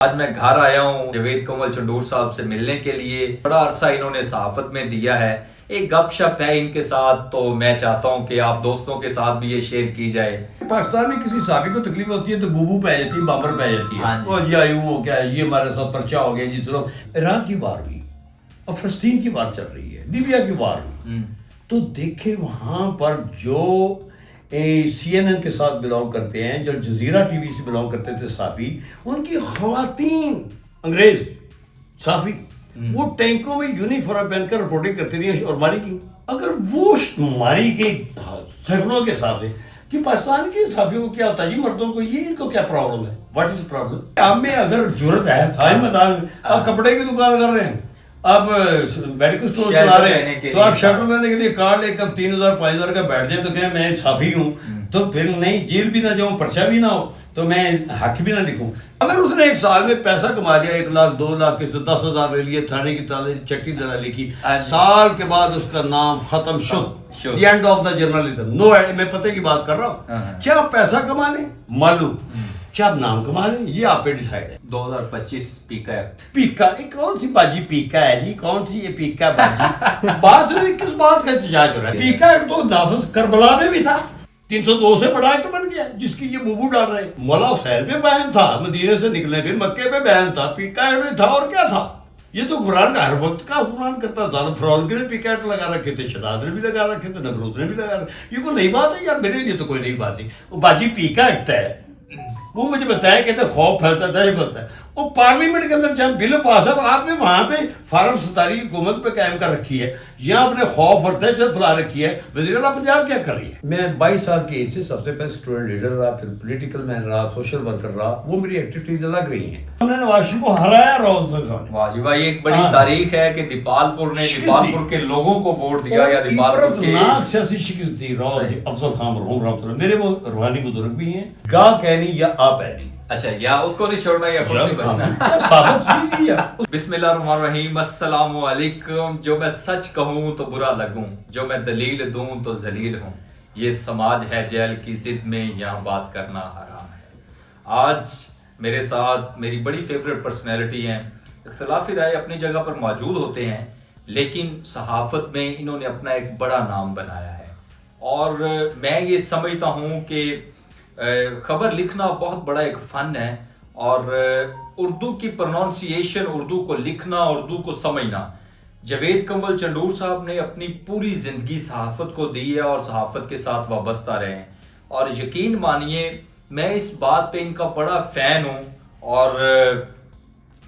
آج میں گھر آیا ہوں جاوید کنول چنڈور صاحب سے ملنے کے لیے. بڑا عرصہ انہوں نے صحافت میں دیا ہے. ایک گپ شپ ہے ان کے ساتھ تو میں چاہتا ہوں کہ آپ دوستوں کے ساتھ بھی یہ شیئر کی جائے. پاکستان میں کسی صحابی کو تکلیف ہوتی ہے تو بوبو پہ جاتی ہے, بامبر پہ جاتی ہے. وہ جی آیو ہو کیا یہ ہمارے ساتھ پرچہ ہو گیا جی. چلو عراق کی وار ہوئی اور فلسطین کی وار چل رہی ہے, لیبیا کی وار ہوئی, تو دیکھیں وہاں پر جو سی این این کے ساتھ بلانگ کرتے ہیں, جو جزیرہ ٹی وی سے بلانگ کرتے تھے صحافی, ان کی خواتین انگریز صحافی وہ ٹینکوں میں یونیفارم پہن کر رپورٹنگ کرتی رہی اور ماری کی. اگر وہ ماری کے سینکڑوں کے حساب سے کہ پاکستان کے صحافیوں کو کیا ہوتا ہے جی, مردوں کو یہ ان کو کیا پرابلم ہے, واٹ از پرابلم. آپ میں اگر ضرورت ہے تھا مزاج, آپ کپڑے کی دکان کر رہے ہیں, آپ میڈیکل اسٹور چلا رہے ہیں, تو آپ شیلٹر لینے کے لیے کارڈ لے کر 3,000 5,000 کا بیٹھ جائیں تو کہیں میں صحافی ہوں, تو پھر نہیں جیل بھی نہ جاؤں, پرچہ بھی نہ ہو, تو میں حق بھی نہ لکھوں. اگر اس نے ایک سال میں پیسہ کما لیا 1 لاکھ 2 لاکھ کس 10,000 لے لیے, تھانے کی چٹی طرح لکھی, سال کے بعد اس کا نام ختم شد, the end of the journalism. No, میں پتہ کی بات کر رہا ہوں. چاہے آپ پیسہ کما لیں معلوم, چاہے آپ نام کما لیں, یہ آپ پہ ڈیسائیڈ ہے. 2025 پیکا ایکٹ. پیکا کون سی باجی پیکا ہے جی, کون سی یہ پیکا باجی بات سے کس بات کا احتجاج ہو رہا ہے. پیکا ایکٹ تو نافذ کربلا میں بھی تھا, 302 سے بڑا ایکٹ بن گیا جس کی یہ بوبو ڈال رہے ہیں. مولا حسین پہ بیان تھا, مدینے سے نکلنے پہ مکے پہ بیان تھا, پیکا ایکٹ تھا اور کیا تھا. یہ تو قرآن کا ہر وقت کا قرآن کرتا. زیادہ فرعون کے نے پیکا ایکٹ لگا رکھے تھے, شداد نے بھی لگا رکھے تھے, نمرود نے بھی لگا رکھے. یہ کوئی نئی بات ہے یار, میرے لیے تو کوئی نئی بات نہیں. وہ باجی پیکا ایکٹ ہے, وہ مجھے بتایا کہ خوف پھیلتا تھا, یہ بتا ہے. وہ پارلیمنٹ کے اندر جب بل پاس ہے, آپ نے وہاں پہ فارم 47 کی حکومت پہ قائم کر رکھی ہے, یہاں آپ نے خوف اور دہشت پھیلا رکھی ہے. وزیر اعلیٰ پنجاب کیا کر رہی ہے. میں 22 سال کی ایج سے سب سے پہلے اسٹوڈنٹ لیڈر رہا, پھر پولیٹیکل مین رہا, سوشل ورکر رہا. وہ میری ایکٹیویٹیز الگ رہی ہیں. ہم نے نواز شریف کو ہرایا روز تک. واہ جی واہ, یہ ایک بڑی تاریخ ہے کہ دیپال پور نے دیپال پور کے لوگوں کو ووٹ دیا, یا دیپال پور کے سیاسی شکست دی. روز افضل خان مرحوم رحمۃ اللہ میرے وہ روحانی بزرگ بھی ہیں. گاہ کہنی یا آپ ہے. اچھا, یا اس کو نہیں چھوڑنا یا خود نہیں بچنا. بسم اللہ الرحمن الرحیم. السلام علیکم. جو میں سچ کہوں تو برا لگوں, جو میں دلیل دوں تو ذلیل ہوں, یہ سماج ہے جیل کی ضد میں, یہاں بات کرنا حرام ہے. آج میرے ساتھ میری بڑی فیوریٹ پرسنالٹی ہیں. اختلافی رائے اپنی جگہ پر موجود ہوتے ہیں, لیکن صحافت میں انہوں نے اپنا ایک بڑا نام بنایا ہے. اور میں یہ سمجھتا ہوں کہ خبر لکھنا بہت بڑا ایک فن ہے, اور اردو کی پروننسیشن, اردو کو لکھنا, اردو کو سمجھنا. جاوید کنول چنڈور صاحب نے اپنی پوری زندگی صحافت کو دی ہے اور صحافت کے ساتھ وابستہ رہے ہیں. اور یقین مانیے میں اس بات پہ ان کا بڑا فین ہوں, اور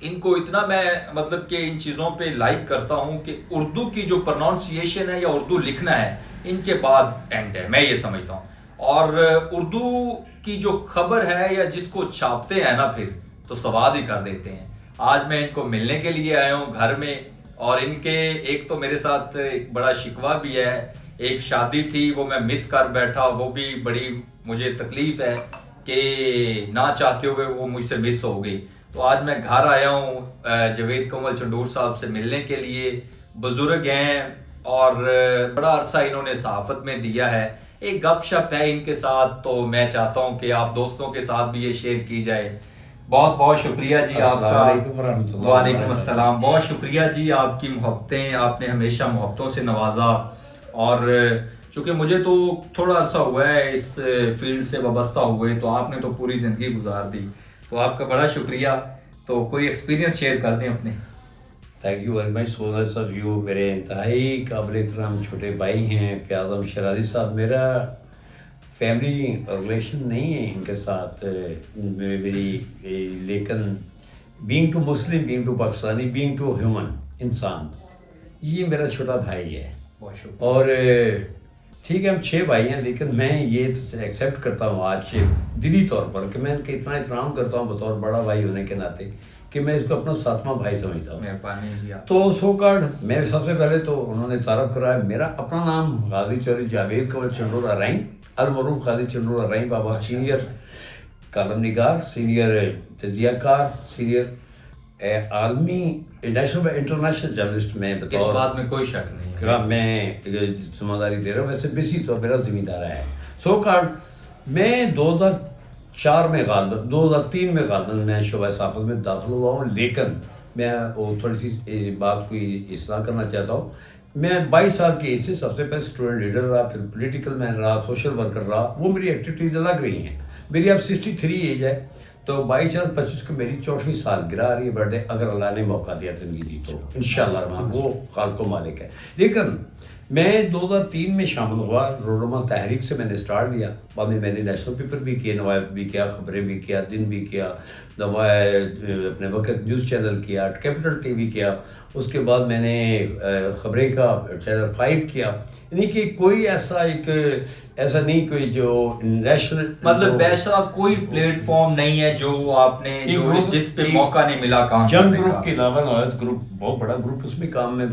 ان کو اتنا میں مطلب کہ ان چیزوں پہ لائک کرتا ہوں کہ اردو کی جو پروننسیشن ہے یا اردو لکھنا ہے, ان کے بعد اینڈ ہے, میں یہ سمجھتا ہوں. اور اردو کی جو خبر ہے یا جس کو چھاپتے ہیں نا پھر تو سواد ہی کر دیتے ہیں. آج میں ان کو ملنے کے لیے آیا ہوں گھر میں, اور ان کے ایک تو میرے ساتھ ایک بڑا شکوہ بھی ہے. ایک شادی تھی وہ میں مس کر بیٹھا, وہ بھی بڑی مجھے تکلیف ہے کہ نہ چاہتے ہوئے وہ مجھ سے مس ہو گئی. تو آج میں گھر آیا ہوں جاوید کنول چنڈور صاحب سے ملنے کے لیے. بزرگ ہیں اور بڑا عرصہ انہوں نے صحافت میں دیا ہے. ایک گپ شپ ہے ان کے ساتھ تو میں چاہتا ہوں کہ آپ دوستوں کے ساتھ بھی یہ شیئر کی جائے. بہت بہت شکریہ جی آپ کا. وعلیکم السلام. بہت شکریہ جی, آپ کی محبتیں, آپ نے ہمیشہ محبتوں سے نوازا. اور چونکہ مجھے تو تھوڑا عرصہ ہوا ہے اس فیلڈ سے وابستہ ہوئے, تو آپ نے تو پوری زندگی گزار دی, تو آپ کا بڑا شکریہ. تو کوئی ایکسپیرینس شیئر کر دیں اپنے. Thank you very much, so nice of you. میرے انتہائی قابل احترام چھوٹے بھائی ہیں فیاض احمد شرازی صاحب. میرا فیملی ریلیشن نہیں ہے ان کے ساتھ میری, لیکن being to Muslim, being to Pakistani, being to human انسان, یہ میرا چھوٹا بھائی ہے. اور ٹھیک ہے ہم 6 بھائی ہیں, لیکن میں یہ ایکسیپٹ کرتا ہوں آج دلی طور پر کہ میں ان کا اتنا احترام کرتا ہوں بطور بڑا بھائی ہونے کے ناطے کہ میں اس کو اپنا 7واں بھائی سمجھتا ہوں. مہربانی جی. تو سو کارڈ میں سب سے پہلے تو انہوں نے تعارف کرایا. میرا اپنا نام غازی چودھری جاوید کنول چنڈور ارائیں, المعروف غازی چنڈور ارائیں بابا, سینئر کالم نگار, سینئر تجزیہ کار, سینئر عالمی نیشنل انٹرنیشنل جرنلسٹ. میں اس بات میں کوئی شک نہیں ہے, میں ذمہ داری دے رہا ہوں. ویسے بیسی تو میرا ذمہ دار ہے. سو کارڈ میں 2004 میں غالباً 2003 میں غالباً میں شعبہ صحافت میں داخل ہوا ہوں، لیکن میں وہ تھوڑی سی بات کو اصلاح کرنا چاہتا ہوں. میں 22 سال کی ایج سے سب سے پہلے اسٹوڈنٹ لیڈر رہا، پھر پولیٹیکل مین رہا، سوشل ورکر رہا. وہ میری ایکٹیویٹیز الگ رہی ہیں. میری اب 63 ایج ہے، تو 22/25 کو میری 64ویں سالگرہ آ رہی ہے برتھ ڈے. اگر اللہ نے موقع دیا زندگی دی تو انشاءاللہ الرحمن، وہ خالق و مالک ہے. لیکن میں 2003 میں شامل ہوا، رہنما تحریک سے میں نے سٹارٹ لیا. بعد میں نے نیشنل پیپر بھی کیا، نوائب بھی کیا، خبریں بھی کیا، دن بھی کیا، اپنے وقت نیوز چینل کیا، کیپٹل ٹی وی کیا. اس کے بعد میں نے خبریں کا چینل 5 کیا. یعنی کہ کوئی ایسا نہیں کوئی جو نیشنل مطلب ایسا کوئی پلیٹ فارم نہیں ہے جو آپ نے جس پہ موقع نہیں ملا کام جنگ کرنے کا. گروپ کے علاوہ نوایت گروپ بہت بڑا گروپ، اس میں کام میں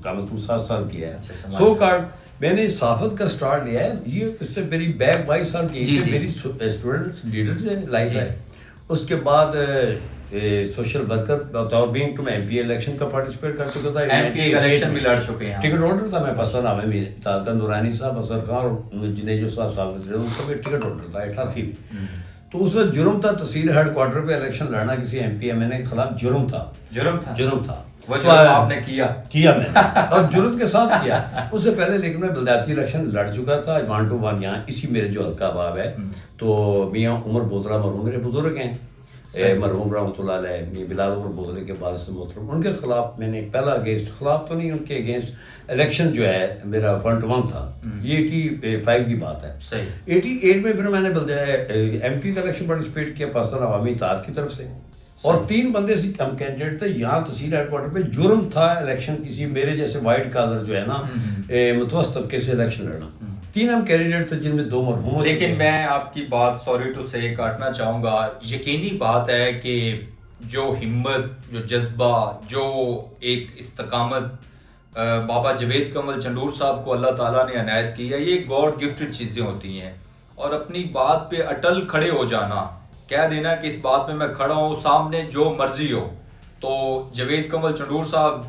کم از کم 7 سال کیا ہے. سو کارڈ میں نے صحافت کا سٹارٹ لیا ہے. یہ اس سے میری بیک 22 سال کی ایج سے میری اسٹوڈنٹ لیڈر لائف ہے. اس کے بعد سوشل ورکر بطور بینگ ٹو میں ایم پی الیکشن کا پارٹیسپیٹ کر چکا تھا. ایم پی الیکشن بھی لڑ چکے ہیں. ٹکٹ ہولڈر تھا میں پسند نامے میں. طارق نورانی صاحب، اظہر خان اور جنیجو صاحب ان کا بھی ٹکٹ ہولڈر تھا 88. تو اس وقت جرم تھا تحصیل ہیڈ کوارٹر پہ الیکشن لڑنا کسی ایم پی ایم این اے کے خلاف. جرم تھا وہ جو آپ نے کیا میں نے اور جرت کے ساتھ کیا. اس سے پہلے لیکن میں بلدیاتی الیکشن لڑ چکا تھا 1 to 1 یہاں اسی میرے جو حلقہ باب ہے. تو میاں عمر بوترا مرحوم میرے بزرگ ہیں، مرحوم رحمۃ اللہ علیہ. میاں بلال عمر بوترے کے بعد سے محترم، ان کے خلاف میں نے پہلا اگینسٹ، خلاف تو نہیں، ان کے اگینسٹ الیکشن جو ہے میرا 1 to 1 تھا. یہ 85 کی بات ہے. 88 میں پھر میں نے ایم پی کا الیکشن پارٹیسپیٹ کیا پاکستان عوامی اتحاد کی طرف سے. اور 3 بندے سے کم کینڈیڈیٹ تھے. یہاں تحصیل ہیڈ کوارٹر پہ جرم تھا الیکشن کسی میرے جیسے وائٹ کالر جو ہے نا متوسط طبقے سے الیکشن لڑنا. 3 ہم کینڈیڈیٹ تھے جن میں 2 مرحوم. لیکن میں آپ کی بات سوری ٹو سے کاٹنا چاہوں گا. یقینی بات ہے کہ جو ہمت، جو جذبہ، جو ایک استقامت بابا جاوید قمر چنڈور صاحب کو اللہ تعالیٰ نے عنایت کی ہے، یہ گاڈ گفٹڈ چیزیں ہوتی ہیں. اور اپنی بات پہ اٹل کھڑے ہو جانا، کہہ دینا کہ اس بات میں میں کھڑا ہوں، سامنے جو مرضی ہو. تو جاوید قمر چنڈور صاحب،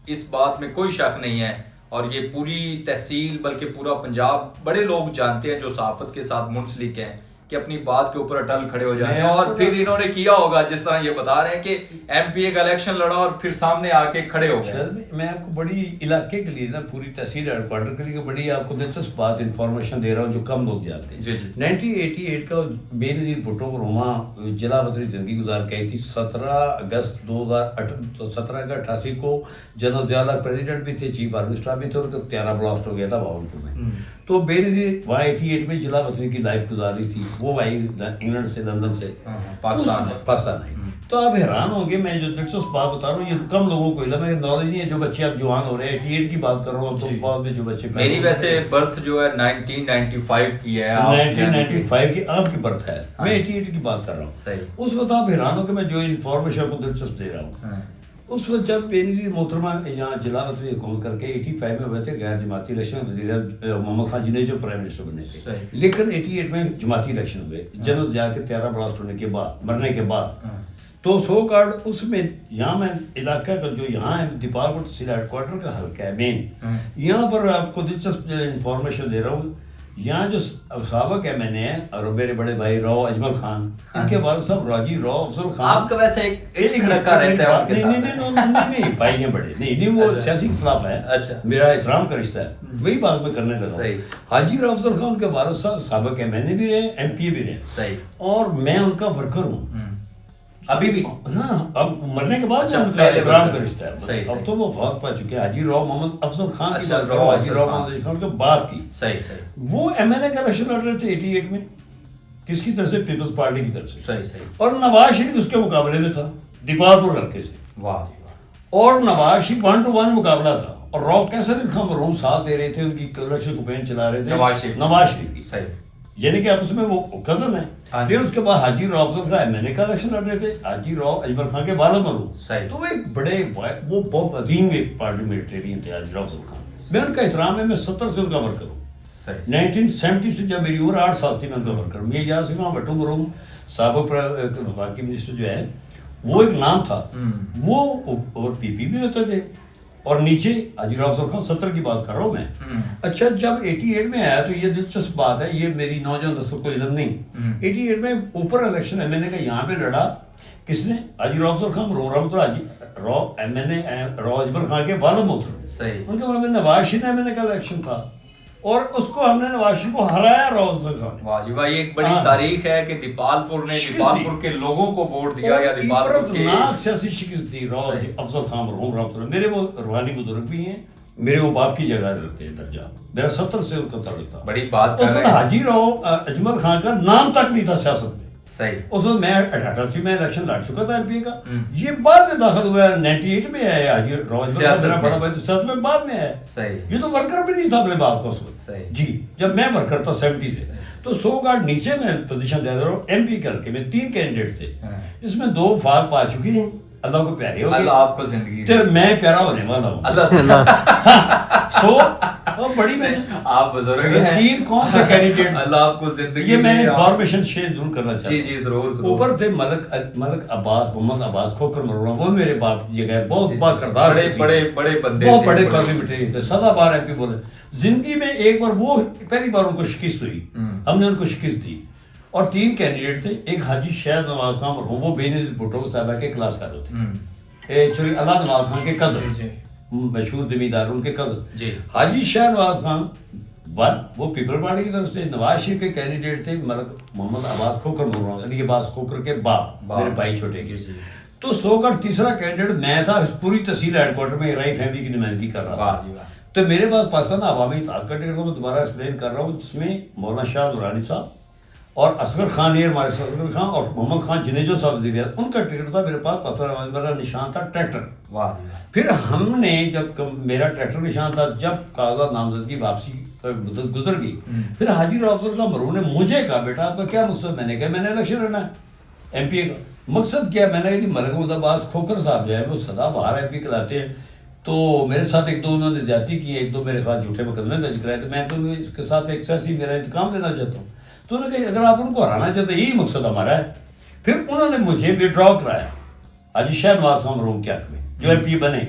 اس بات میں کوئی شک نہیں ہے. اور یہ پوری تحصیل بلکہ پورا پنجاب بڑے لوگ جانتے ہیں جو صحافت کے ساتھ منسلک ہیں کہ اپنی بات کے اوپر اٹل کھڑے ہو جاتے ہیں. اور پھر انہوں نے کیا ہوگا جس طرح یہ بتا رہے ہیں کہ ایم پی اے کا الیکشن لڑا اور پھر سامنے آ کے کھڑے ہو گئے. میں آپ کو بڑی علاقے کے لیے نا، پوری تحصیل ہیڈ کوارٹر کے لیے بڑی آپ کو دلچسپ بات انفارمیشن دے رہا ہوں جو کم لوگ جانتے ہیں. 1988 کا بے نظیر بھٹو روما جلا وطنی زندگی گزار کے آئی تھی. 17 اگست 2088 کو جنرل ضیاء اللہ پریزیڈنٹ بھی تھے، چیف آرمی اسٹاف بھی تھے، اور تیارہ بلاسٹ ہو گیا تھا بہاولپور میں. تو بے نظیر وہاں 88 میں جلا وطنی کی لائف گزاری تھی. وہ بھائی انگلینڈ سے، لندن سے پاکستان آئی. تو آپ حیران ہوں گے، میں جو دلچسپ بات بتا رہا ہوں، یہ کم لوگوں کو علم ہے، نالج نہیں ہے. جو بچے اب جوان ہو رہے ہیں، 88 کی بات کر رہا ہوں، تو بعد میں جو بچے میری ویسے برتھ جو ہے 1995 کی ہے. 1995 کی آپ کی برتھ ہے، میں 88 کی بات کر رہا ہوں. صحیح. اس وقت آپ حیران ہو کہ میں جو انفارمیشن کو دلچسپ دے رہا ہوں. اس وقت جب بے نظیر محترمہ یہاں جلا وطنی حکومت کر کے 85 میں ہوئے تھے غیر جماعتی الیکشن، وزیر محمد خان جنیجو پرائم منسٹر بنے تھے. لیکن 88 میں جماعتی الیکشن ہوئے جنرل ضیاء کے تیارہ بلاسٹ ہونے کے بعد، مرنے کے بعد. تو سو کارڈ اس میں یہاں میں علاقہ کا جو یہاں ہے دیپالپور تحصیل ہیڈ کوارٹر کا حلقہ ہے مین، یہاں پر آپ کو دلچسپ انفارمیشن دے رہا ہوں. یہاں جو سابق ہے میں نے اور میرے بڑے بھائی راؤ اجمل خان، ان کے والد صاحب راجی راؤ افضل خان. آپ کا ویسے ایک لڑکا رہتا ہے ان کے ساتھ؟ نہیں بھائی ہیں بڑے، نہیں وہ سیاسی اختلاف ہے. اچھا، میرا احترام کا رشتہ ہے، وہی بات میں کرنے لگا. حاجی راؤ افضل خان کے والد صاحب سابق ہے، میں نے بھی رہے، ایم پی اے بھی رہے، اور میں ان کا ورکر ہوں ابھی بھی. ہاں، اب مرنے کے بعد ان کا احترام کا رشتہ ہے. اب تو وہ فوت پا چکے ہیں. حاجی راؤ محمد افضل خان کی بات کرو، حاجی راؤ محمد خان کے باپ کی. وہ ایم این اے کا الیکشن لڑ رہے تھے 88 میں. کس کی طرف سے؟ پیپلز پارٹی کی طرف سے. اور نواز شریف اس کے مقابلے میں تھا دیپالپور حلقے سے. اور نواز شریف 1 to 1 مقابلہ تھا. اور راؤ کیسر خان مرحوم ساتھ دے رہے تھے، ان کی الیکشن کمپین چلا رہے تھے نواز شریف کی. یعنی کہ آپس میں وہ کزن ہیں. پھر اس کے بعد حاجی راؤ افضل خان ایم این اے کا الیکشن لڑ رہے تھے، حاجی راؤ اجمل خان کے والد مرحوم. تو ایک بڑے وہ بہت عظیم ایک پارلیمنٹرین تھے حاجی راؤ افضل خان. میں ان کا احترام ہے، میں 70 سے ان کا ورکر ہوں. 1970 سے جب میری عمر 8 سال تھی میں ان کا ورکر ہوں. میں یاد سکھا بھٹو مرحوم سابق وفاقی منسٹر جو ہے، وہ ایک نام تھا. وہ اور پی پی بھی ہوتے تھے. اور نیچے حاجی راؤ افضل خان 70 کی بات کر رہا ہوں میں. اچھا جب 88 میں آیا تو یہ دلچسپ بات ہے, یہ میری نوجوان دوستوں کو علم نہیں. 88 میں اوپر الیکشن ایم این اے کا یہاں پہ لڑا کس نے؟ حاجی راؤ افضل خان رحمۃ اللہ حاجی راؤ ایم این اے راؤ اجمل خان کے والد محترم. صحیح. ان کے بعد میں نواز شریف ایم این اے کا الیکشن تھا اور اس کو ہم نے نواز شریف کو ہرایا راؤ افضل خان نے. واہ جی واہ, یہ ایک بڑی تاریخ ہے کہ دیپال پور نے دیپال پور کے لوگوں کو ووٹ دیا یا دیپال پور کے سیاسی شکست دی راؤ افضل خان مرحوم رحمۃ اللہ. میرے وہ روحانی بزرگ بھی ہیں, میرے وہ باپ کی جگہ رکھتے ہیں درجہ, میرا 70 سے ان کا تعلق تھا. بڑی بات اس وقت حاجی راؤ اجمل خان کا نام تک نہیں تھا سیاست میں. صحیح. اس وقت میں 88 میں الیکشن لڑ چکا تھا ایم پی کا. یہ بعد میں داخل ہوا ہے 98 میں آیا حاجی راؤ اجمل خان بڑا بھائی تو سیاست میں بعد میں آیا. صحیح. یہ تو ورکر بھی نہیں تھا اپنے باپ کا اس وقت. صحیح. جی جب میں ورکر تھا 70 سے تو 100 گارڈ نیچے میں پوزیشن دے رہا ہوں ایم پی کر کے. میں 3 کینڈیڈیٹ تھے, اس میں 2 فاز پا چکے ہیں, اللہ کو پیارے ہو گئے, اللہ آپ کو زندگی دے. میں پیارا ہونے والا ہوں سو بڑی میں آپ بزرگ ہیں. 3 کون تھے کینڈیڈیٹ؟ اللہ آپ کو زندگی. یہ میں انفارمیشن شیئر ضرور کرنا چاہتا ہوں. جی جی ضرور. اوپر تھے ملک عباس, محمد عباس کھوکھر مرورہ, وہ میرے باپ کی جگہ ہے, بہت با کردار, بڑے بندے, بہت بڑے پارلیمنٹری تھے, 7 بار ایم پی بولے. زندگی میں ایک بار وہ پہلی بار ان کو شکست ہوئی, ہم نے ان کو شکست دی. اور 3 کینڈیڈیٹ تھے, ایک حاجی شہد نواز خان مرحوم, وہ بینظیر بھٹو صاحبہ کے کلاس فیلو تھے, چوری اللہ نواز خان کے قدر مشہور زمیندار ان کے قدر. حاجی شاہ نواز خان وہ پیپل پارٹی کی طرف سے. نواز شریف کے کینڈیڈیٹ تھے ملک محمد عباس کھوکھر مرحوم, علی عباس کھوکھر کے باپ, میرے بھائی چھوٹے کے. تو 100 گڑھ تیسرا کینڈیڈیٹ میں تھا, پوری تحصیل ہیڈ کوارٹر میں رائی فیملی کی نمائندگی کر رہا تھا. تو میرے پاس پاکستان عوامی اتحاد کا ٹکٹ کو میں دوبارہ ایکسپلین کر رہا ہوں, جس میں مولانا شاہ نورانی صاحب اور اصغر خان یہ ہمارے اصغر خان اور محمد خان جنیجو صاحب وزیر اعظم, ان کا ٹکٹ تھا. میرے پاس پاکستان میرا نشان تھا ٹریکٹر. پھر ہم نے جب میرا ٹریکٹر نشان تھا, جب کاغذات نامزدگی واپسی مدت گزر گئی, پھر حاجی راؤ افضل خان مرحوم نے مجھے کہا بیٹا آپ کا کیا مقصد؟ میں نے کہا میں نے الیکشن لڑنا ہے ایم پی کا. مقصد کیا؟ میں نے کہا ملک محمد عباس کھوکھر صاحب جو ہے وہ سدا باہر ایم پی کراتے ہیں, تو میرے ساتھ 1-2 انہوں نے زیادتی کی, 1-2 میرے خلاف جھوٹے مقدمے درج کرائے, تو میں تو اس کے ساتھ ایک سیاسی میرا انتقام لینا چاہتا ہوں. تو انہوں نے کہا اگر آپ ان کو ہرانا چاہتے یہی مقصد ہمارا ہے. پھر انہوں نے مجھے وڈرا کرایا حاجی شاہ نواز خان مرحوم کے حق میں, جو ایم پی بنے.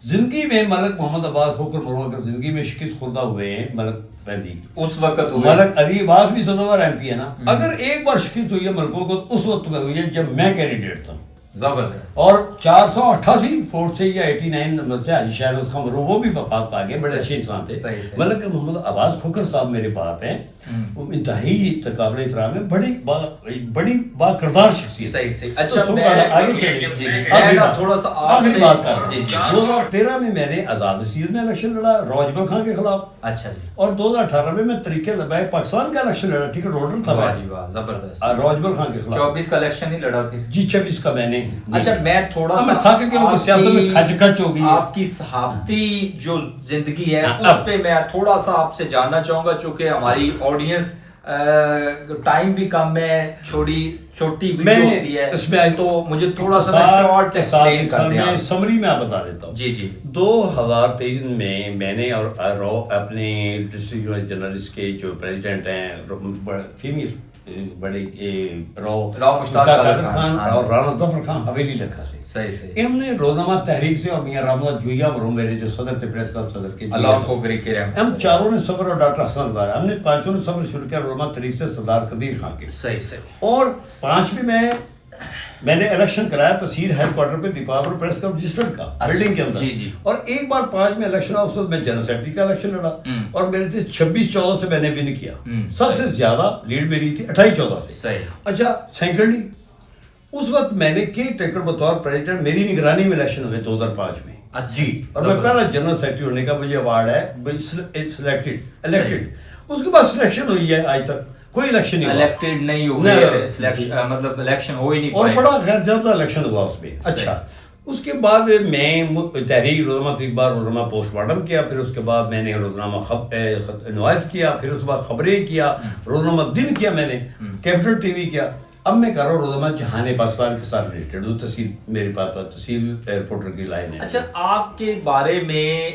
زندگی میں ملک محمد عباس کھوکھر مرحوم اگر زندگی میں شکست خوردہ ہوئے ہیں ملک فیملی اس وقت ملک علی عباس بھی 7 بار ایم پی ہے نا, اگر ایک بار شکست ہوئی ہے ملکوں کو اس وقت میں ہوئی ہے جب میں کینڈیڈیٹ تھا. زبردست. اور 488 فوٹ سے یا 89 نمبر سے حاجی شاہ نواز خان مرحوم وہ بھی وفات پا گئے, بڑے اچھے انسان تھے. ملک محمد عباس کھوکھر صاحب میرے باپ ہیں, وہ انتہائی قابل احترام ہے, بڑی با کردار شخصیت. صحیح. اچھا میں تھوڑا سا آخری بات کر رہا ہوں. 2013 میں میں نے آزاد وزیر میں الیکشن لڑا راؤ اجمل خان کے خلاف. اچھا جی. اور 2018 میں میں طریقے لبائے پاکستان کا الیکشن لڑا, ٹکٹ ہولڈر تھا زبردست, راؤ اجمل خان کے خلاف. 24 کا الیکشن ہی لڑا پھر. جی 26 کا میں نے. اچھا میں تھوڑا سا آپ کی صحافتی جو زندگی ہے اس پہ میں تھوڑا سا آپ سے جاننا چاہوں گا, چونکہ ہماری آڈینس ٹائم بھی کم ہے, چھوٹی ویڈیو ہوتی ہے, اس میں تو مجھے تھوڑا سا شارٹ ایکسپلین کر دیں. سمری میں آپ بتا دیتا ہوں. جی 2023 میں نے اور اپنے ڈسٹرکٹ جرنلسٹ کے جو پریزیڈنٹ ہیں فیمل بڑے راؤ مشتاق قادر خان اور رانا ظفر خان حویلی لکھا سے. صحیح. ہم نے روزنامہ تحریک سے اور میاں رام اللہ جویا مرحوم میرے جو صدر تھے, پریس کلب صدر کے, اللہ کو گری کے رحم, ہم چاروں نے سفر اور ڈاکٹر حسن رضا, ہم نے 5 نے سفر شروع کیا روزنامہ تحریک سے سردار قدیر خان کے. صحیح. اور 5 میں نے الیکشن کرایا تحصیل ہیڈ کوارٹر پہ دیپال پور پریس کلب رجسٹرڈ کا بلڈنگ کے اندر. اور ایک بار 5 میں الیکشن اس وقت میں جنرل سیکرٹری کا الیکشن لڑا, اور میرے سے 26-14 سے میں نے ون کیا. سب سے زیادہ لیڈ میری تھی 28-14 سے. اچھا سیکنڈلی اس وقت میں نے کے ٹیکر بطور پریزیڈنٹ میری نگرانی میں الیکشن ہوئے 2005 میں. جی, اور میں پہلا جنرل سیکرٹری ہونے کا مجھے ایوارڈ ہے الیکٹڈ. اس کے بعد سلیکشن ہوئی ہے, آج تک کوئی الیکشن نہیں الیکٹڈ نہیں ہوئی, مطلب الیکشن ہو ہی نہیں اور بڑا غیر جانتا الیکشن ہوا اس میں. اچھا اس کے بعد میں تحریک روزنامہ تقریبا روزنامہ پوسٹ مارٹم کیا, پھر اس کے بعد میں نے روزنامہ نوایت کیا, پھر اس کے بعد خبریں کیا, روزنامہ دن کیا, میں نے کیپٹل ٹی وی کیا. اب میں کر رہا ہوں روزنامہ جہان پاکستان کے ساتھ ریلیٹڈ, تحصیل میرے پاس تحصیل رپورٹر کی لائن ہے. اچھا آپ کے بارے میں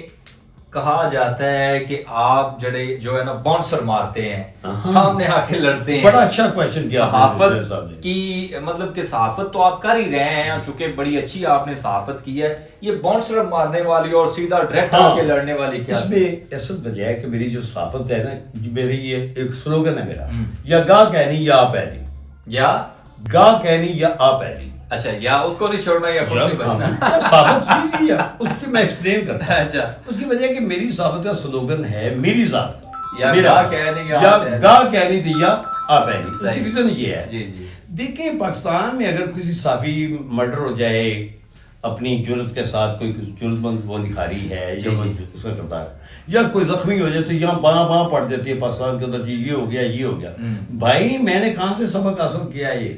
کہا جاتا ہے کہ آپ جو ہے نا باؤنسر مارتے ہیں، سامنے آ کے لڑتے ہیں. بڑا اچھا کویشچن کیا صحافت کی مطلب کہ صحافت تو آپ کر ہی رہے ہیں، چونکہ بڑی اچھی آپ نے صحافت کی ہے، یہ باؤنسر مارنے والی اور سیدھا ڈائریکٹ آ کے لڑنے والی کیا؟ اس میں اصل وجہ ہے کہ میری جو صحافت ہے نا، میری یہ ایک سلوگن ہے میرا، یا گاہ کہنی یا آپ ایلی، یا گاہ کہنی یا آپ ایلی. اچھا، یا اس کو نہیں چھوڑنا یا خود نہیں بچنا. صحافت چیز ہے اس کی میں ایکسپلین کرتا ہوں. اچھا، اس کی وجہ ہے کہ میری صحافت کا سلوگن ہے میری ذات کا، یا گاہ کہنی یا گاہ کہنی تھی یا آپ ایلی. اس کی ریزن یہ ہے، جی جی، دیکھیں پاکستان میں اگر کسی صحافی مرڈر ہو جائے اپنی جرت کے ساتھ، کوئی جرت مند وہ دکھاری ہے یا اس کا کرتا ہے، یا کوئی زخمی ہو جائے تو یہاں باں پڑ جاتی ہے پاکستان کے اندر، جی یہ ہو گیا یہ ہو گیا. بھائی میں نے کہاں سے سبق حاصل کیا ہے؟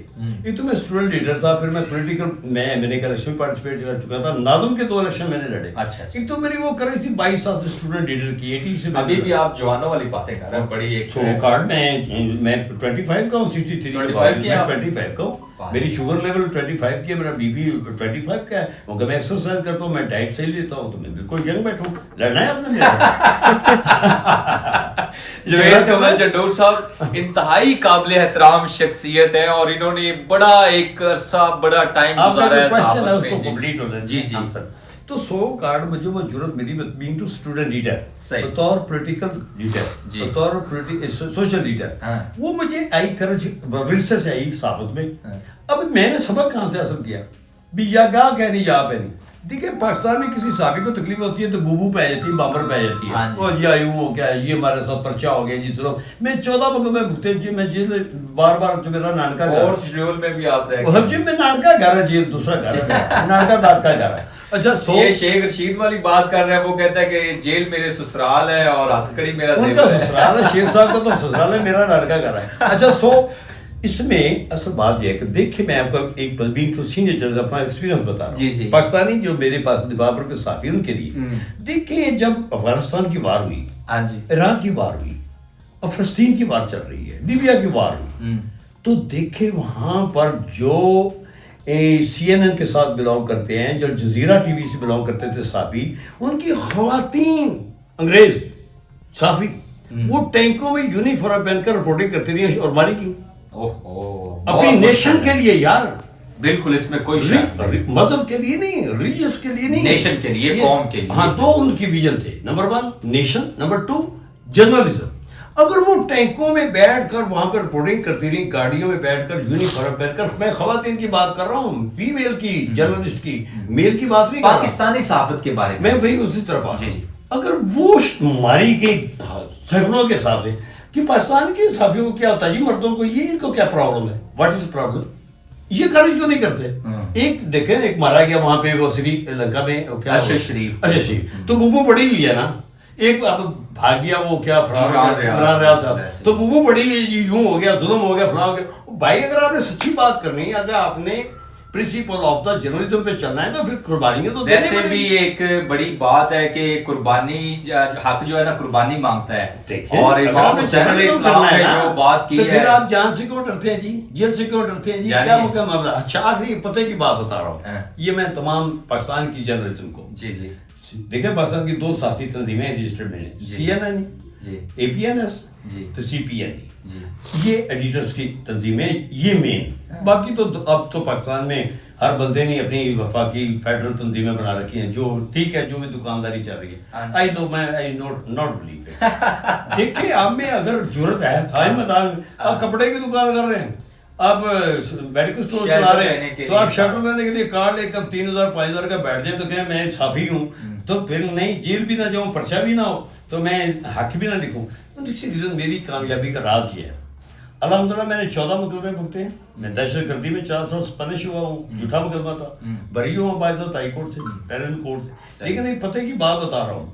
یہ تو میں اسٹوڈنٹ لیڈر تھا، پھر میں پولیٹیکل میں نے ایک الیکشن پارٹیسپیٹ کر چکا تھا، ناظم کے 2 الیکشن میں نے لڑے. اچھا، ایک تو میری وہ کری تھی 22 سال سے اسٹوڈنٹ لیڈر کی، 80 سے. ابھی بھی آپ جوانوں والی باتیں کر رہے ہیں، بڑی ایک سو کارڈ میں 25 کا ہوں، 63 میں 25 کا ہوں. میری شوگر لیول 25 کی ہے، میرا بی پی 25 کا ہے. کیونکہ میں ایکسرسائز کرتا ہوں، میں ڈائٹ صحیح لیتا ہوں، تو میں بالکل ینگ بیٹھوں. لڑنا ہے آپ نے جوید کمل چنڈور صاحب انتہائی قابل احترام شخصیت ہے، اور انہوں نے بڑا ایک عرصہ بڑا ٹائم گزارا ہے صحافت میں. جی جی. تو سو کارڈ مجھے وہ جرت ملی بینگ ٹو اسٹوڈنٹ لیڈر، بطور پولیٹیکل لیڈر، بطور سوشل لیڈر، وہ مجھے آئی کرج ورثے سے آئی صحافت میں. اب میں نے سبق کہاں سے حاصل کیا؟ بھی یا گاہ کہنی یا آپ ہے نہیں. دیکھیں پاکستان میں کسی صحافی کو تکلیف ہوتی ہے تو بوبو پہ جاتی ہے، بامبر پہ جاتی ہے، اور یہ آئی وہ کیا ہے، یہ ہمارے ساتھ پرچہ ہو گیا جی. چلو میں 14 مقدمے بھگتے جی، میں جیل بار جو میرا نانکا گھر شیڈول میں بھی آپ جی، میں نانکا گھر ہے، جیل دوسرا گھر ہے، نانکا داد کا گھر ہے. اچھا یہ شیخ رشید والی بات کر رہے ہیں، وہ کہتا ہے کہ جیل میرے سسرال ہے اور ہتھکڑی میرا ان کا سسرال ہے. شیخ صاحب کا تو سسرال ہے، میرا نانکا گھر ہے. اچھا سو اس میں اصل بات یہ ہے کہ دیکھیں میں آپ کو ایک بینگ ٹو سینئر جج اپنا ایکسپیرینس بتا رہا ہوں. پاکستانی جو میرے پاس دیوابر کے صحافی ان کے لیے دیکھیں، جب افغانستان کی وار ہوئی، عراق کی وار ہوئی، اور فلسطین کی وار چل رہی ہے، لیبیا کی وار ہوئی، تو دیکھیں وہاں پر جو CNN کے ساتھ بلانگ کرتے ہیں، جو جزیرہ ٹی وی سے بلانگ کرتے تھے صحافی، ان کی خواتین انگریز صحافی وہ ٹینکوں میں یونیفارم پہن کر رپورٹنگ کرتی رہی اور ماری کی اپنی نیشن کے لیے. یار بالکل اس میں کوئی مذہب کے لیے نہیں، ریلیجس کے لیے نہیں، نیشن کے لیے، قوم کے لیے. ہاں، 2 ان کی ویژن تھے، نمبر 1 نیشن، نمبر 2 جرنلزم. اگر وہ ٹینکوں میں بیٹھ کر وہاں پر رپورٹنگ کرتی رہی، گاڑیوں میں بیٹھ کر یونیفارم پہن کر، میں خواتین کی بات کر رہا ہوں، فیمیل کی، جرنلسٹ کی، میل کی بات نہیں کر رہا. پاکستانی صحافت کے بارے میں وہی اسی طرف آ رہا ہوں. اگر وہ ماری گئی سینکڑوں کے حساب سے کہ پاکستان کے صحافیوں کو کیا ہوتا ہے جی، مردوں کو یہ ان کو کیا پرابلم ہے، واٹ از پرابلم، یہ خارج کیوں نہیں کرتے؟ ایک دیکھیں، ایک مارا گیا وہاں پہ وہ سری لنکا میں، اشرف شریف، تو بوبو پڑی ہوئی ہے نا. ایک اب بھاگ گیا وہ کیا عمران ریاض صاحب، تو بوبو پڑی یوں ہو گیا، ظلم ہو گیا، فلاں ہو گیا. بھائی اگر آپ نے سچی بات کرنی ہے، اگر آپ نے پرنسپل آف دا جرنلزم پہ چلنا ہے تو پھر قربانیاں تو ویسے بھی ایک بڑی بات ہے کہ قربانی حق جو ہے نا قربانی مانگتا ہے، اور امام حسین علیہ السلام نے جو بات کی ہے. پھر آپ جان سے کیوں ڈرتے ہیں جی، جیل سے کیوں ڈرتے ہیں جی، کیا ہو گیا معاملہ؟ اچھا آخری پتہ کی بات بتا رہا ہوں، یہ میں تمام پاکستان کی جرنلزم کو دیکھیں، پاکستان کی 2 سیاسی تنظیمیں رجسٹرڈ میں ہیں، CNN APNS تو CPN، یہ ایڈیٹرز کی تنظیمیں، یہ مین. باقی تو اب تو پاکستان میں ہر بندے نے اپنی وفاقی فیڈرل تنظیمیں بنا رکھی ہیں، جو ٹھیک ہے، جو بھی دکانداری چل رہی ہے. I not believe it. دیکھیں آپ میں اگر جرت ہے، آپ کپڑے کی دکان کر رہے ہیں، آپ میڈیکل اسٹور چلا رہے ہیں، تو آپ شرٹ لینے کے لیے کارڈ لے کر 3000 5000 کا بیٹھ جائیں تو کہیں میں صحافی ہوں، تو پھر نہیں جیل بھی نہ جاؤں، پرچہ بھی نہ ہو، تو میں حق بھی نہ لکھوں. اسی ریزن میری کامیابی کا راز یہ ہے. الحمدللہ میں نے 14 مقدمے بھگتے ہیں. میں دہشت گردی میں 4 سال پنش ہوا ہوں، جھوٹا مقدمہ تھا، بری ہوں باعزت ہائی کورٹ سے، پیرل کورٹ سے. لیکن ایک پتہ کی بات بتا رہا ہوں،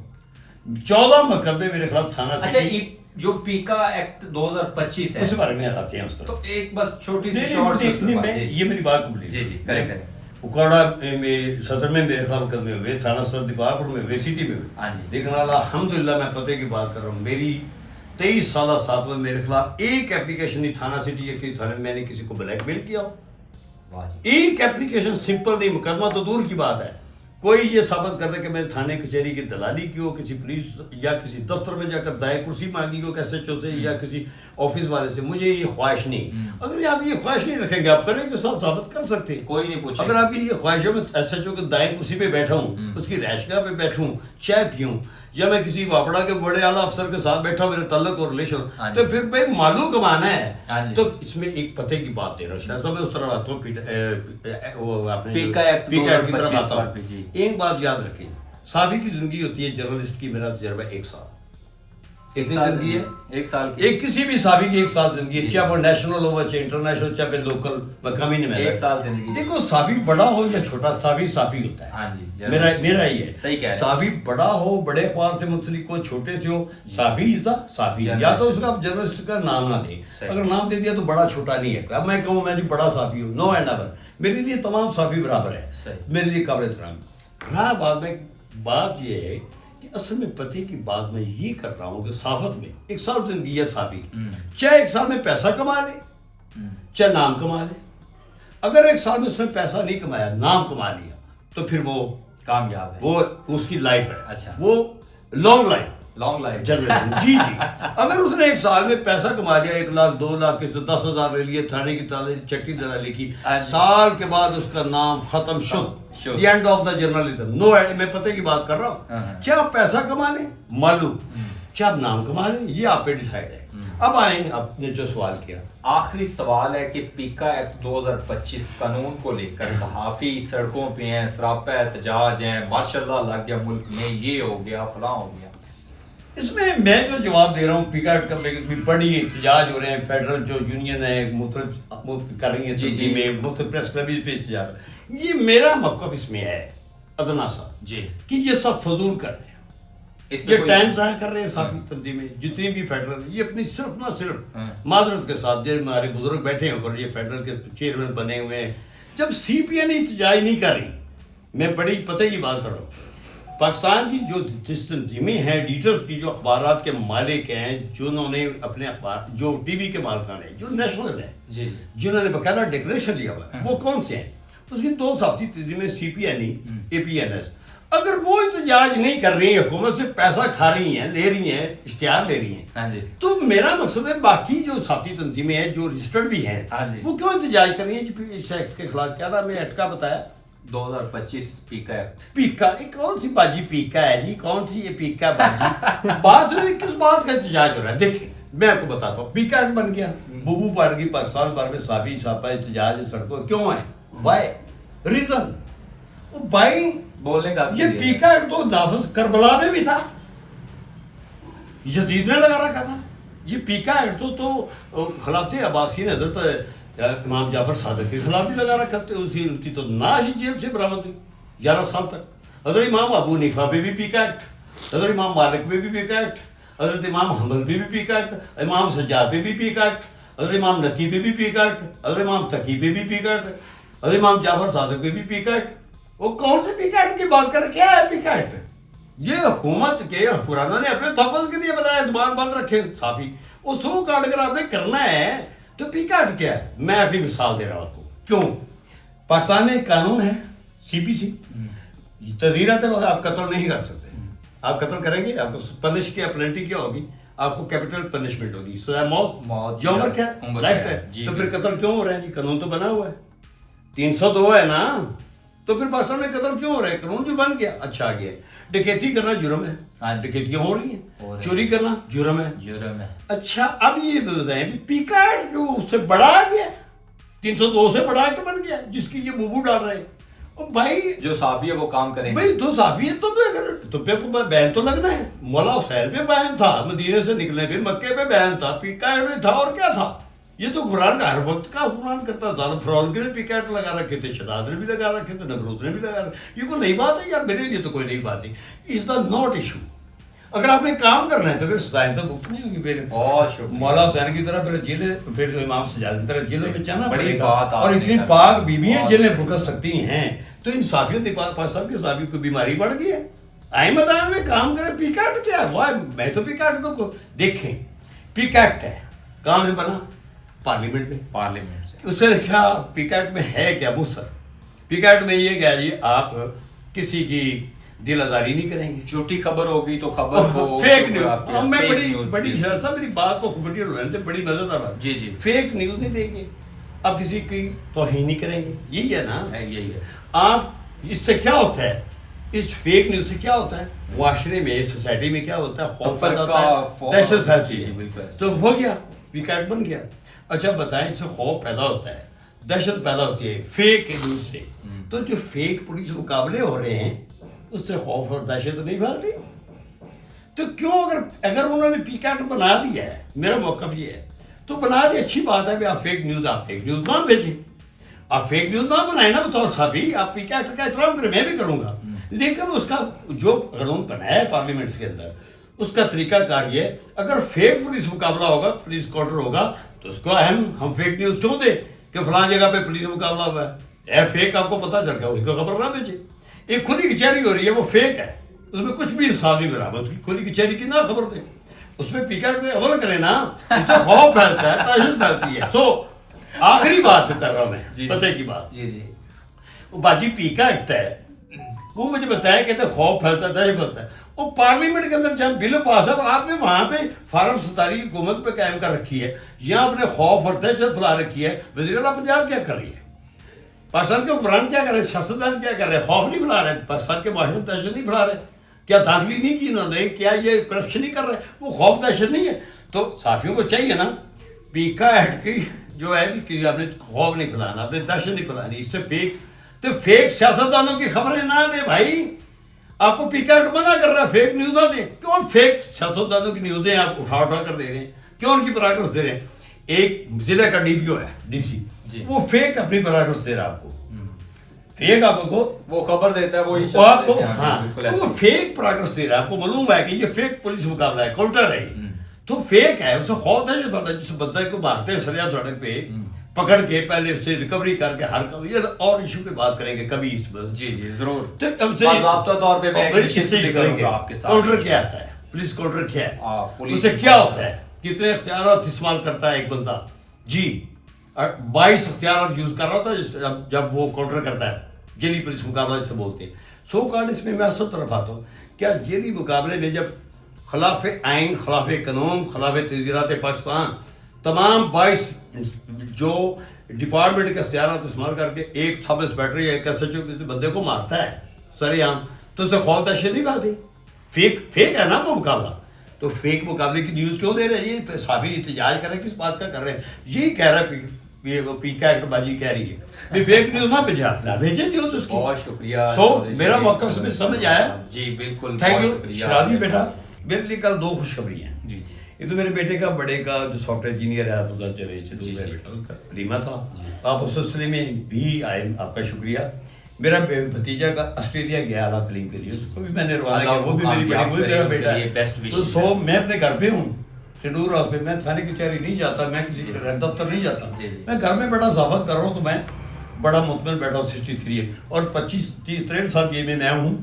14 مقدمے میرے خلاف تھانہ سے. جو پیکا ایکٹ 2025 ہے، اس بارے میں آتے ہیں اس طرح. تو ایک بس چھوٹی سی شارٹ یہ میری بات کمپلیٹ. جی جی کریں. اکاڑا میں صدر میں میرے خلاف مقدمے ہوئے، تھانہ صدر دیپال پور میں ہوئے، سٹی میں ہوئے. لیکن الحمدللہ میں پتے کی بات کر رہا ہوں، میری 23 سالہ ساتھ میں میرے خلاف ایک ایپلیکیشن نہیں تھانہ سٹی یا کسی تھانے میں نے کسی کو بلیک میل کیا ہو. ایک ایپلیکیشن سمپل نہیں، مقدمہ تو دور کی بات ہے. کوئی یہ ثابت کر دے کہ میں تھانے کچہری کی دلالی کی ہو, کسی پولیس یا کسی دفتر میں جا کر دائیں کرسی مانگی ہو ایس ایچ او سے یا کسی آفس والے سے, مجھے یہ خواہش نہیں. اگر آپ یہ خواہش نہیں رکھیں گے آپ کریں کے ساتھ ثابت کر سکتے ہیں, کوئی نہیں پوچھے. اگر آپ کی یہ خواہش ہے میں ایس ایچ او کے دائیں کرسی پہ بیٹھا ہوں, اس کی رہائش گاہ پہ بیٹھوں, چائے پیوں, یا میں کسی واپڑا کے بڑے اعلیٰ افسر کے ساتھ بیٹھا ہوں, میرے تعلق اور ریلیشن, تو پھر بھائی معلوم کمانا ہے. تو اس میں ایک پتے کی بات دے رہا ہوں, شاید میں اس طرح آتا ہوں پیکا ایکٹ کی طرف آتا ہوں. ایک بات یاد رکھیں, صحافی کی زندگی ہوتی ہے جرنلسٹ کی, میرا تجربہ 1 سال. کتنی زندگی ہے؟ 1 سال کی. ایک کسی بھی صحافی کی 1 سال زندگی ہے, چاہے وہ نیشنل ہو چاہے انٹرنیشنل چاہے لوکل مقامی نہیں. 1 سال زندگی. دیکھو صحافی بڑا ہو یا چھوٹا, صحافی ہوتا ہے. ہاں جی, میرا یہ ہے. صحیح کہہ رہے ہیں. صحافی بڑا ہو, بڑے اخبار سے منسلک ہو, چھوٹے سے ہو, صحافی تھا صحافی. یا تو اس کا جرنلسٹ کا نام نہ دے, اگر نام دے دیا تو بڑا چھوٹا نہیں ہے. اب میں کہوں میں جی بڑا صحافی ہوں, نو اینڈ ایور, میرے لیے تمام صحافی برابر ہے, میرے لیے قابل احترام. رہا بعد میں بات یہ ہے کہ اصل میں پتے کی بات میں یہ کر رہا ہوں کہ صحافت میں 1 سال زندگی ہے صحافی, چاہے 1 سال میں پیسہ کما لے چاہے نام کما لے. اگر 1 سال میں اس نے پیسہ نہیں کمایا, نام کما لیا, تو پھر وہ کامیاب ہے, وہ اس کی لائف ہے. اچھا, وہ لانگ لائف جنرل. جی جی. اگر اس نے 1 سال میں پیسہ کما لیا, 1 لاکھ 2 لاکھ کسی 10,000 لے لیے, تھانے کی چٹی دلالی کی, سال کے بعد اس کا نام ختم شد, the end of the journalism. No, میں پتے کی بات کر رہا ہوں. چاہے آپ پیسہ کما لیں معلوم, چاہے آپ نام کما لیں, یہ آپ پہ ڈیسائیڈ ہے. اب آئیں آپ نے جو سوال کیا, آخری سوال ہے کہ پیکا ایکٹ 2025 قانون کو لے کر صحافی سڑکوں پہ ہیں, سراپا احتجاج ہیں, ماشاء اللہ لگ گیا ملک میں, یہ ہو گیا فلاں ہو گیا. اس میں جو جواب دے رہا ہوں, پیکا ایکٹ کا بڑی احتجاج ہو رہے ہیں, فیڈرل جو یونین ہے مختلف کر رہی ہیں جی میں, مختلف پریس کلبز پہ احتجاج. یہ میرا موقف اس میں ہے ادنا سا جی کہ یہ سب فضول کر رہے ہیں, یہ ٹائم ضائع کر رہے ہیں. صحافی تنظیمیں جتنی بھی فیڈرل, یہ اپنی صرف نہ صرف معذرت کے ساتھ, جو ہمارے بزرگ بیٹھے ہیں اوپر, یہ فیڈرل کے چیئرمین بنے ہوئے ہیں, جب سی پی این احتجاج نہیں کر رہی, میں بڑی پتہ کی بات کر رہا ہوں, پاکستان کی جو جس تنظیمیں ہیں, ایڈیٹرز کی, جو اخبارات کے مالک ہیں, جنہوں نے اپنے اخبار, جو ٹی وی کے مالکان ہیں, جو نیشنل ہیں, جنہوں نے باقاعدہ ڈکلیریشن لیا ہوا ہے, وہ کون سے ہیں؟ اس کی 2 صحافتی تنظیمیں, سی پی این ای, اے پی این ایس. اگر وہ احتجاج نہیں کر رہی ہیں, حکومت سے پیسہ کھا رہی ہیں, لے رہی ہیں, اشتہار لے رہی ہیں, تو میرا مقصد ہے باقی جو صحافتی تنظیمیں ہیں جو رجسٹرڈ بھی ہیں, وہ کیوں احتجاج کر رہی ہیں؟ اس ایکٹ کے خلاف کیا نام ہے ایکٹ کا بتایا؟ 2025 پیکا ایکٹ. پیکا, کون سی باجی پیکا ہے جی, کون سی یہ پیکا باجی؟ بات کس بات کا احتجاج ہو رہا ہے؟ دیکھیں میں آپ کو بتاتا ہوں, پیکا ایکٹ بن گیا, بوبو پڑ گئی, پاکستان بھر میں صحافی چھاپا احتجاج سڑکوں کیوں ہے؟ وائی ریزن بھائی بولنے کا. یہ پیکا ایکٹ تو نافذ کربلا میں بھی تھا, یزید نے لگا رکھا تھا. یہ پیکا ایکٹ تو خلافت عباسی نے حضرت امام جعفر صادق کے خلاف بھی لگا رکھا تھا. ان کی تو ناش جیل سے برآمد ہوئی 11 سال تک. حضرت امام ابو حنیفہ پہ بھی پیکا ایکٹ, حضرت امام مالک پہ بھی پیکا ایکٹ, حضرت امام حنبل پہ بھی پیکا ایکٹ, امام سجاد پہ بھی پیکا ایکٹ, حضرت امام نقی پہ بھی پیکا ایکٹ, حضرت امام تقی پہ بھی پیکا ایکٹ, حضرت امام جعفر صادق پہ بھی پیکا ایکٹ. وہ کون سے پیکا ایکٹ کی بات کر, کیا ہے پیکا ایکٹ؟ یہ حکومت کے حکمرانوں نے اپنے تحفظ کے لیے بنایا, زبان بند رکھے صحافی, اس کو کاٹ کر آپ نے کرنا ہے. تو پیکا ایکٹ کیا ہے؟ میں آخری مثال دے رہا ہوں آپ کو. کیوں؟ پاکستان میں ایک قانون ہے سی پی سی, تذیرات ہے, آپ قتل نہیں کر سکتے. آپ قتل کریں گے آپ کو پنش کیا, پلنٹی کیا ہوگی, آپ کو کیپٹل پنشمنٹ ہوگی, سزائے موت, یا عمر کیا لائف ٹائم. تو پھر قتل کیوں ہو رہا ہے جی؟ قانون تو بنا ہوا ہے, 302 ہے نا, تو پھر پاکستان میں قتل کیوں ہو رہا ہے؟ قانون جو بن گیا. اچھا آ گیا, ڈکیتی کرنا جرم ہے, ڈکیتیاں ہو رہی ہیں, چوری کرنا جرم ہے. اچھا اب یہ بتائیں پیکا ایکٹ کیوں اس سے بڑا آ گیا, 302 سے بڑا ایکٹ بن گیا جس کی یہ بوبو ڈال رہے ہیں. بھائی جو صحافی ہے وہ کام کریں گے. بھائی تو صحافی ہے, تو پہ بین تو لگنا ہے. مولا حسین پہ بین تھا, مدینے سے نکلنے پہ مکے پہ بین تھا, پیکا ایکٹ تھا, اور کیا تھا؟ یہ تو قرآن کا ہر وقت کا حکمران کرتا. زیادہ فرعون کے لیے پیکا ایکٹ لگا رکھے تھے, شداد نے بھی لگا رکھے تھے, نمرود نے بھی لگا رکھے. یہ کوئی نئی بات ہے یار, میرے لیے تو کوئی نئی بات نہیں. از دا ناٹ ایشو. اگر آپ نے کام کرنا ہے تو پھر سزائیں تو بھگتنی ہوگی. پھر بہت شکریہ. مولا حسین کی طرح پھر جیلیں, پھر امام سجاد کی طرح جیلوں میں جانا پڑے گا. اور اتنی پاک بیویاں جیلیں بھگت سکتی ہیں, تو ان صحافیوں کے پاس پاکستان کے صحافی کو بیماری بڑھ گئی ہے. آئیں میدان میں کام کریں. پیکا ایکٹ کیا ہے؟ وہ میں تو پیکا ایکٹ کو دیکھیں, پیکا ایکٹ ہے کہاں میں بنا؟ پارلیمنٹ میں. اس سے کیا پیکا ایکٹ میں ہے کیا؟ مصر پیکا ایکٹ میں یہ کیا جی, آپ کسی کی دل آزاری نہیں کریں گے. جھوٹی خبر ہوگی تو خبر کو فیک نیوز. میں بڑی شرط ہے میری بات کو کمیٹی رہنے سے بڑی مزیدار بات. جی جی. فیک نیوز نہیں دیں گے, اب کسی کی توہین نہیں کریں گے. یہی ہے نا, یہی ہے. آپ اس سے کیا ہوتا ہے, اس فیک نیوز سے کیا ہوتا ہے معاشرے میں, سوسائٹی میں کیا ہوتا ہے, خوف پیدا ہوتا ہے, دہشت پھیلتی ہے. تو ہو گیا, ویکٹ بن گیا. اچھا بتائیں, اس سے خوف پیدا ہوتا ہے, دہشت پیدا ہوتی ہے فیک نیوز سے. تو جو فیک پولیس مقابلے ہو رہے ہیں اس سے خوف اور دہشت نہیں پھیلتی. تو کیوں اگر انہوں نے پی کیٹ بنا دیا ہے, میرا موقف یہ ہے تو بنا دی, اچھی بات ہے کہ آپ فیک نیوز نہ بھیجیں, آپ فیک نیوز نہ بنائیں نا بطور صحافی, آپ پی کیٹ کا احترام کریں, میں بھی کروں گا. لیکن اس کا جو قانون بنایا ہے پارلیمنٹ کے اندر, اس کا طریقہ کار یہ, اگر فیک پولیس مقابلہ ہوگا, پولیس کاؤنٹر ہوگا, تو اس کو ہم فیک نیوز کیوں دیں کہ فلاں جگہ پہ پولیس مقابلہ ہوا ہے. فیک آپ کو پتہ چل گیا, اس کو خبر نہ بھیجے. ایک کھلی کچہری ہو رہی ہے, وہ فیک ہے, اس میں کچھ بھی انصاف نہیں ملا, اس کی کھلی کچہری کی نہ خبر دیں, اس میں پی کیٹ میں عمل کریں نا, اس سے خوف پھیلتا ہے, تشویش پھیلتی ہے. سو آخری بات کر رہا ہوں میں, پتہ کی بات. جی جی. وہ باجی پی کیٹ ہے, وہ مجھے بتایا کہتے خوف پھیلتا ہے, دہشت پھیلتا ہے. وہ پارلیمنٹ کے اندر جب بل پاس ہے, آپ نے وہاں پہ فارم 47 حکومت پہ قائم کر رکھی ہے, یہاں اپنے خوف اور دہشت پھیلا رکھی ہے. وزیر اعلیٰ پنجاب کیا کر رہی ہے, پاکستان کے حکمران کیا کر رہے ہیں, سیاستدان کیا کر رہے ہیں, خوف نہیں پھیلا رہے, پاکستان کے معاشرے میں دہشت نہیں پھیلا رہے, کیا دھاندلی نہیں کی انہوں نے, کیا یہ کرپشن نہیں کر رہے, وہ خوف دہشت نہیں ہے. تو صحافیوں کو چاہیے نا پیکا ایٹ کی جو ہے کہ آپ نے خوف نہیں پھیلانا, آپ نے دہشت نہیں پھیلانی. اس سے فیک سیاستدانوں کی خبریں نہ دیں بھائی, آپ کو پیکا ایٹ منع کر رہا ہے, فیک نیوز نہ دیں. کیوں فیک سیاستدانوں کی نیوزیں آپ اٹھا کر دے رہے ہیں, کیوں ان کی پراگرس دے رہے ہیں. ایک ضلع کا ڈی پی او ہے, ڈی سی, وہ فیک اپنی پراگرس دے رہا ہے آپ کو, فیک آپ کو وہ خبر دیتا ہے, وہی آپ کو, ہاں وہ فیک پراگرس دے رہا ہے. آپ کو معلوم ہے کہ یہ فیک پولیس مقابلہ ہے, کاؤنٹر ہے, تو فیک ہے. اس سے خوف ہے جس بندے کو مارتے ہیں سریا سڑک پہ پکڑ کے, پہلے اس سے ریکوری کر کے, ہر کبھی اور ایشو پہ بات کریں گے کبھی اس پر. جی جی ضرور. باضابطہ طور پہ کاؤنٹر کیا آتا ہے, پولیس کاؤنٹر کیا ہے, اس سے کیا ہوتا ہے, کتنے اختیارات استعمال کرتا ہے ایک بندہ. جی 22 اختیارات یوز کر رہا تھا جب وہ کاؤنٹر کرتا ہے, جیلی پولیس مقابلہ سے بولتے ہیں. سو کارڈ اس میں سب طرف آتا ہوں, کیا جیلی مقابلے میں جب خلاف آئین, خلاف قانون, خلاف تجزیرات پاکستان, تمام 22 جو ڈپارٹمنٹ کے اختیارات استعمال کر کے ایک سب انسپیکٹر یا ایک ایس ایچ او کسی بندے کو مارتا ہے سر عام, تو اس سے خوف دہشت نہیں پاتی. فیک ہے نا وہ مقابلہ. تو فیک مقابلے کی نیوز کیوں دے رہے ہیں, یہ صحافی احتجاج کر رہے ہیں, کس بات کا کر رہے ہیں, یہی کہہ رہا ہے پی کیٹ باجی کہہ رہی ہے فیک نیوز نہ بھیجے, آپ نہ بھیجیں نیوز اس کی. بہت شکریہ. سو میرا موقف سمجھ آیا. جی بالکل, تھینک یو. شرادی بیٹا, میرے لیے کل 2 خوشخبری ہیں. جی یہ تو میرے بیٹے کا, بڑے کا جو سافٹ ویئر انجینئر ہے, بیٹا اس کا ولیمہ تھا, آپ اس سلسلے میں بھی آئے, آپ کا شکریہ. میرا بھتیجا کا آسٹریلیا گیا اعلیٰ تعلیم کے لیے, اس کو بھی میں نے روانہ کیا, وہ بھی میرا بیٹا ہے. تو سو میں اپنے گھر پہ ہوں, شیڈور ہاؤس پہ, میں تھانے کی کچہری نہیں جاتا, میں کسی دفتر نہیں جاتا, میں گھر میں بڑا ضابط کر رہا ہوں, تو میں بڑا مطمئن بیٹھا ہوں. 63 ہے اور 25-63 سال کی میں ہوں.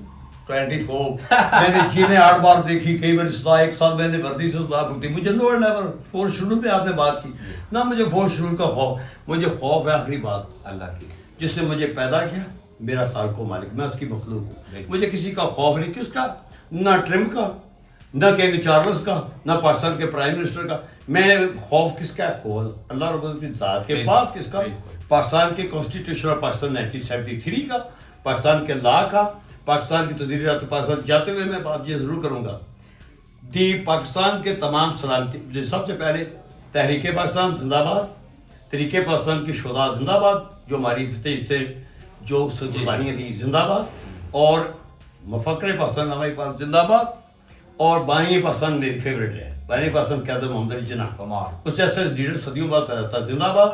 24 میں نے چیزیں 8 بار دیکھی, کئی بار سزا, 1 سال میں نے وردی سے سزا بھگتی. مجھے لوور لیول 4 شیڈول پہ آپ نے بات کی نہ, مجھے 4 شیڈول کا خوف, مجھے خوف ہے آخری بات اللہ کی, جس نے مجھے پیدا کیا, میرا خالق و مالک, میں اس کی مخلوق ہوں. مجھے کسی کا خوف نہیں, کس کا, نہ ٹرمپ کا, نہ کنگ چارلس کا, نہ پاکستان کے پرائم منسٹر کا. میں خوف کس کا ہے, خوف اللہ رب العزت کی ذات کے بعد کس کا, پاکستان کے کانسٹیٹیوشن آف پاکستان 1973 کا, پاکستان کے لا کا, پاکستان کی تجزیرات پاکستان. جاتے ہوئے میں بات یہ ضرور کروں گا, پاکستان کے تمام سلامتی, سب سے پہلے تحریک پاکستان زندہ باد, تحریک پاکستان کی شہداء زندہ باد, جو ہماری فتح جو قربانیاں دی زندہ باد, اور مفکر پاکستان ہمارے پاس زندہ باد, اور بانی پاکستان میری فیوریٹ ہے, بانی پاکستان قیادت محمد علی جناح, اس جیسے لیڈر صدیوں بعد پیدا تھا, زندہ باد.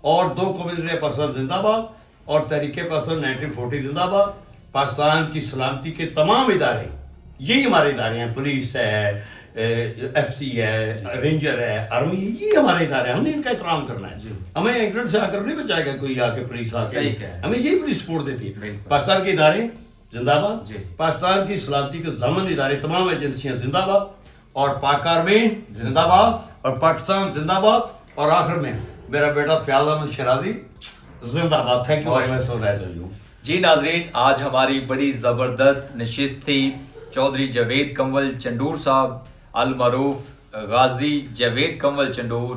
اور 2 قومی پاکستان زندہ باد, اور تحریک پاکستان 1940 زندہ باد. پاکستان کی سلامتی کے تمام ادارے, یہی ہمارے ادارے ہیں, پولیس ہے, ایف سی ہے, رینجر ہے, آرمی, یہ ہمارے ادارے ہیں, ہم نے ان کا احترام کرنا ہے. ہمیں انگلینڈ سے آ کر نہیں بچائے گا کوئی, آ کے پولیس آ کے, ہمیں یہی پولیس سپورٹ دیتی ہے. پاکستان کے ادارے زندہ باد, پاکستان کی سلامتی کے ضامن ادارے تمام ایجنسیاں زندہ باد, اور پاک آرمی زندہ باد, اور پاکستان زندہ باد, اور آخر میں میرا بیٹا فیاض احمد شرازی زندہ باد. Thank you very much. جی ناظرین، آج ہماری بڑی زبردست نشست تھی چودھری جاوید کنول چنڈور صاحب، المعروف غازی جاوید کنول چنڈور،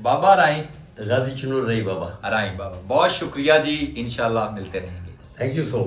بابا رائیں، غازی چنور رہی بابا رائیں بابا، بہت شکریہ جی، انشاءاللہ ملتے رہیں گے. Thank you so